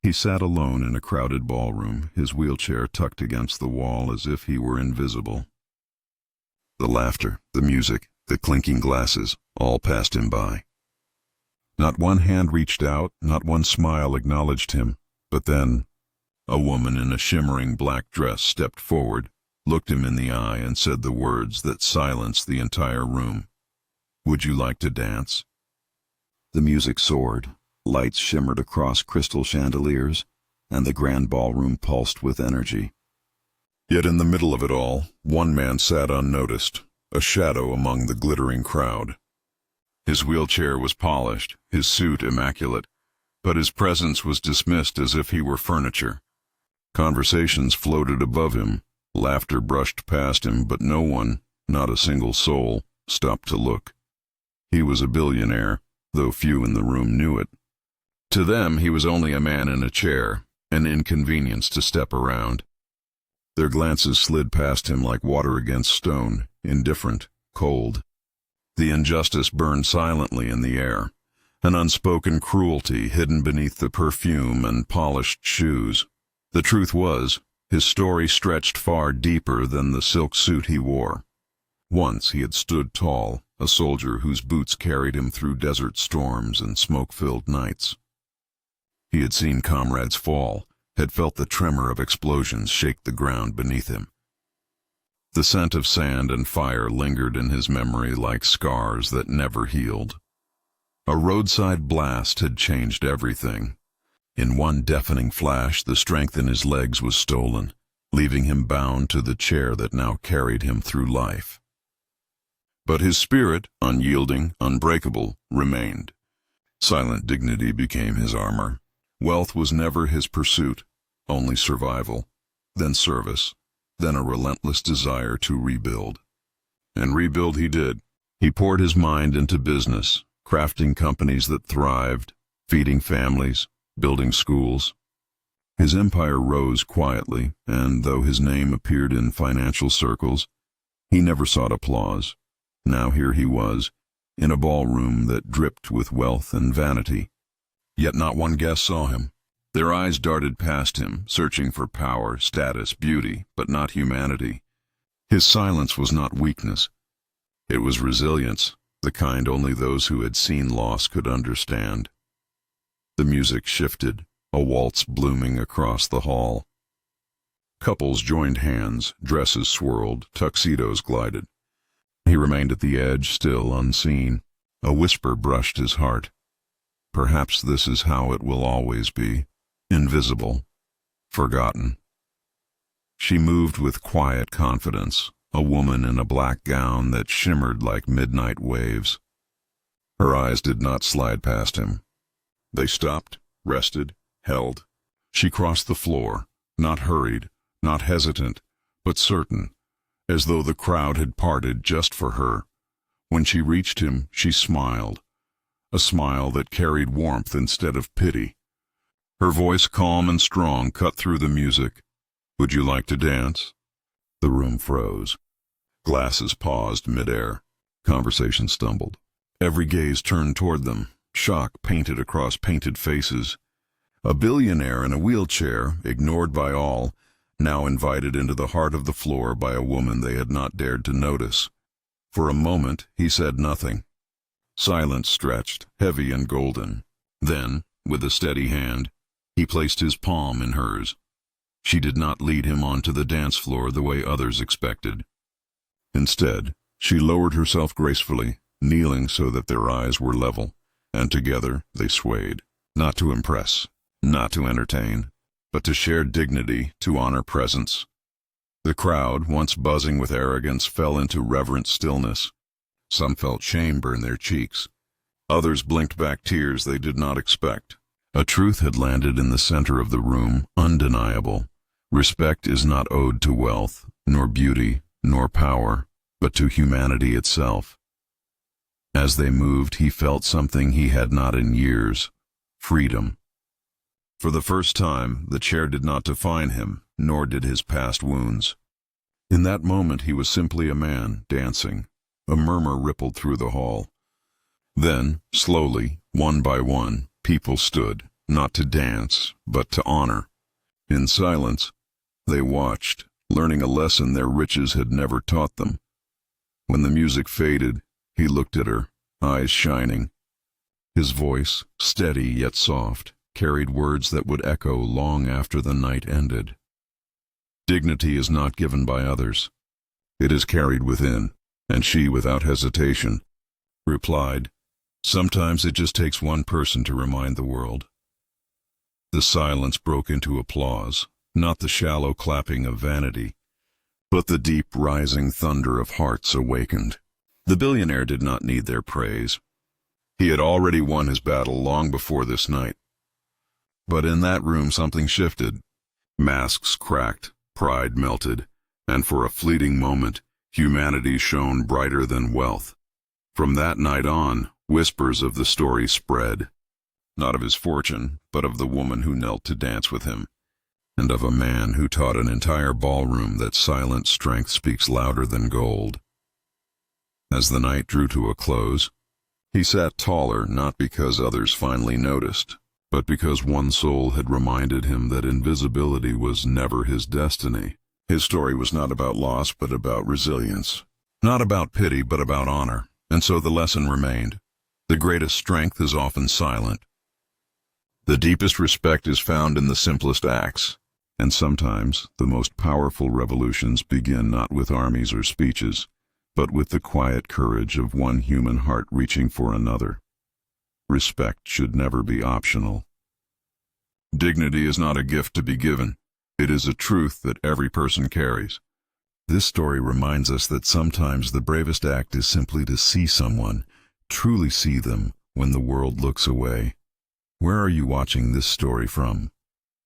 He sat alone in a crowded ballroom, his wheelchair tucked against the wall as if he were invisible. The laughter, the music, the clinking glasses, all passed him by. Not one hand reached out, not one smile acknowledged him, but then a woman in a shimmering black dress stepped forward, looked him in the eye, and said the words that silenced the entire room. "Would you like to dance?" The music soared, lights shimmered across crystal chandeliers, and the grand ballroom pulsed with energy. Yet in the middle of it all, one man sat unnoticed, a shadow among the glittering crowd. His wheelchair was polished, his suit immaculate, but his presence was dismissed as if he were furniture. Conversations floated above him, laughter brushed past him, but no one, not a single soul, stopped to look. He was a billionaire, though few in the room knew it. To them, he was only a man in a chair, an inconvenience to step around. Their glances slid past him like water against stone, indifferent, cold. The injustice burned silently in the air, an unspoken cruelty hidden beneath the perfume and polished shoes. The truth was, his story stretched far deeper than the silk suit he wore. Once he had stood tall, a soldier whose boots carried him through desert storms and smoke-filled nights. He had seen comrades fall, had felt the tremor of explosions shake the ground beneath him. The scent of sand and fire lingered in his memory like scars that never healed. A roadside blast had changed everything. In one deafening flash, the strength in his legs was stolen, leaving him bound to the chair that now carried him through life. But his spirit, unyielding, unbreakable, remained. Silent dignity became his armor. Wealth was never his pursuit, only survival, then service, then a relentless desire to rebuild. And rebuild he did. He poured his mind into business, crafting companies that thrived, feeding families, building schools. His empire rose quietly, and though his name appeared in financial circles, he never sought applause. Now here he was, in a ballroom that dripped with wealth and vanity. Yet not one guest saw him. Their eyes darted past him, searching for power, status, beauty, but not humanity. His silence was not weakness. It was resilience, the kind only those who had seen loss could understand. The music shifted, a waltz blooming across the hall. Couples joined hands, dresses swirled, tuxedos glided. He remained at the edge, still unseen. A whisper brushed his heart. Perhaps this is how it will always be. Invisible, forgotten. She moved with quiet confidence, a woman in a black gown that shimmered like midnight waves. Her eyes did not slide past him. They stopped, rested, held. She crossed the floor, not hurried, not hesitant, but certain, as though the crowd had parted just for her. When she reached him, she smiled, a smile that carried warmth instead of pity. Her voice, calm and strong, cut through the music. "Would you like to dance?" The room froze. Glasses paused midair. Conversation stumbled. Every gaze turned toward them, shock painted across painted faces. A billionaire in a wheelchair, ignored by all, now invited into the heart of the floor by a woman they had not dared to notice. For a moment, he said nothing. Silence stretched, heavy and golden. Then, with a steady hand, he placed his palm in hers. She did not lead him onto the dance floor the way others expected. Instead, she lowered herself gracefully, kneeling so that their eyes were level, and together they swayed, not to impress, not to entertain, but to share dignity, to honor presence. The crowd, once buzzing with arrogance, fell into reverent stillness. Some felt shame burn their cheeks. Others blinked back tears they did not expect. A truth had landed in the center of the room, undeniable. Respect is not owed to wealth, nor beauty, nor power, but to humanity itself. As they moved, he felt something he had not in years: freedom. For the first time, the chair did not define him, nor did his past wounds. In that moment, he was simply a man, dancing. A murmur rippled through the hall. Then, slowly, one by one, people stood, not to dance, but to honor. In silence, they watched, learning a lesson their riches had never taught them. When the music faded, he looked at her, eyes shining. His voice, steady yet soft, carried words that would echo long after the night ended. Dignity is not given by others. It is carried within, and she, without hesitation, replied, "Sometimes it just takes one person to remind the world." The silence broke into applause, not the shallow clapping of vanity, but the deep rising thunder of hearts awakened. The billionaire did not need their praise. He had already won his battle long before this night. But in that room something shifted. Masks cracked, pride melted, and for a fleeting moment, humanity shone brighter than wealth. From that night on, whispers of the story spread, not of his fortune, but of the woman who knelt to dance with him, and of a man who taught an entire ballroom that silent strength speaks louder than gold. As the night drew to a close, he sat taller not because others finally noticed, but because one soul had reminded him that invisibility was never his destiny. His story was not about loss, but about resilience. Not about pity, but about honor. And so the lesson remained. The greatest strength is often silent. The deepest respect is found in the simplest acts. And sometimes the most powerful revolutions begin not with armies or speeches, but with the quiet courage of one human heart reaching for another. Respect should never be optional. Dignity is not a gift to be given. It is a truth that every person carries. This story reminds us that sometimes the bravest act is simply to see someone, truly see them, when the world looks away. Where are you watching this story from?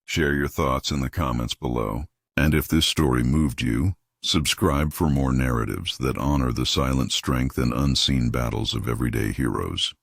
Share your thoughts in the comments below. And if this story moved you, subscribe for more narratives that honor the silent strength and unseen battles of everyday heroes.